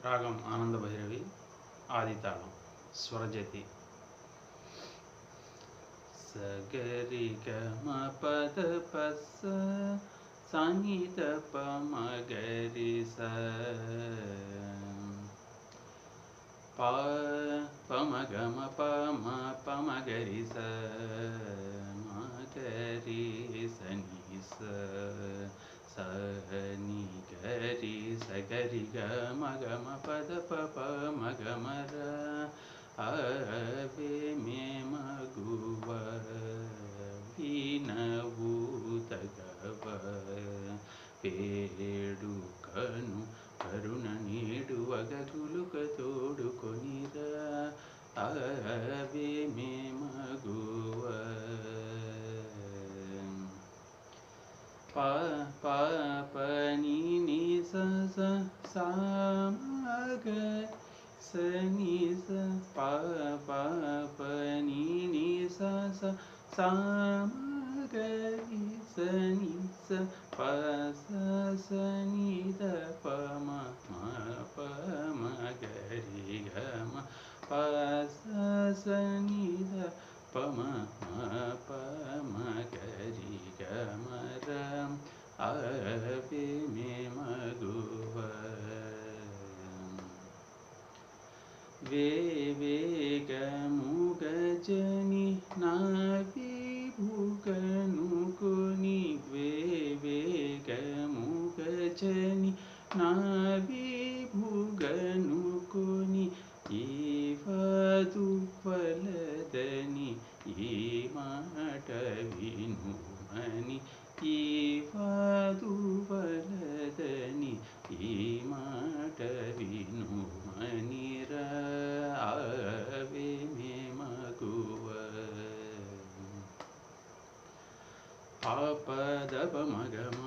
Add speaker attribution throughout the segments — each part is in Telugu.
Speaker 1: రాగం ఆనంద భైరవి, ఆదితాళం, స్వరజతి. సగరి గమ పద పస్స సానిద పమగరి స పమగమ పమగరి స మగరి సని సని గరి సగరి గమ గమ పద పమగమర అవే మే మగువ వినవూతగవ పేడుకను కరుణ నీడువగగులుక తోడుకొనిరా అవే మే మగువ పని ని సామగ సని పని ని సామగరి సని సని ద పమ పమగరి గమ సని ద పమ పమగరి గమర అవే మే మగువ వేగముగజని నావిభుగనుకొని వేగముగజని నావిభుగనుకొని ఈవదు వలదని ఈ మాట వినుమని ఈవదు వలదని ఈ మాట వినుమని రా అవే మే మగువ పద పమగమ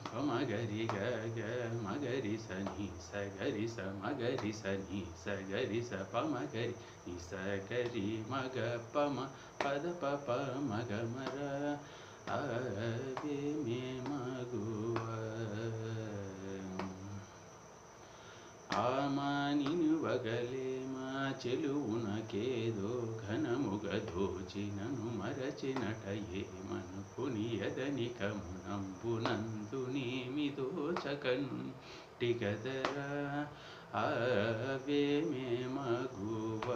Speaker 1: పమగరి గగ మగరి సని సగరి స మగరి సని సగరి స పమగరి ని సగరి మగ పమ పద పమగమర అవే మే మగువ ఆమానిను వగలే మా చెలువునకేదో ఘనముగ దోచినను మరచినట ఏమనుకునియదని కమునంబునందునేమి దోచకంటిగదరా అవే మే మగువ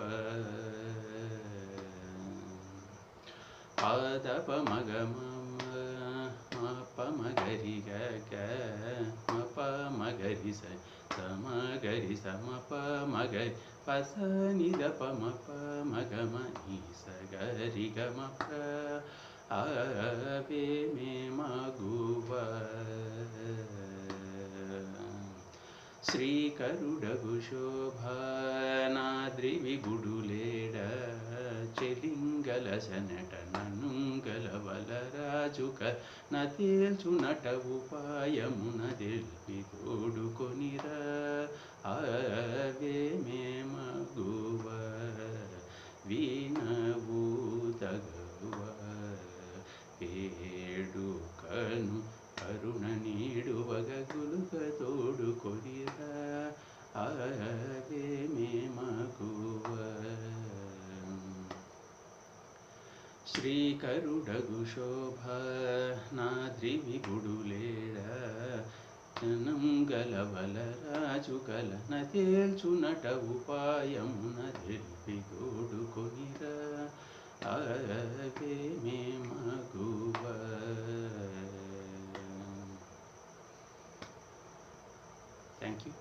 Speaker 1: పద పమగమ పమగరి గగ పమగరి సమగరి సమ పమగరి పసని ద పమ పమగమ ని సగరి గమ అవే మే మగువ శ్రీకరుడగు శోభానాద్రి విగుడులేడ చెలింగల సనట ననుంగల వలరాజుక నతేల్చునట ఉపాయమున దెల్పి తోడుకొనిరా అవే మే మగువ వినవూతగవ పేడుకను కరుణ నీడువగగులుక తోడుకొనిరా అవే మే మగువ శ్రీకరుడగు శోభానాద్రి విగుడులేడ జనంగల వలరాజుకల నతేల్చునట ఉపాయమున దెల్పి తోడుకొనిరా అవే మే మగువ థ్యాంక్ యూ.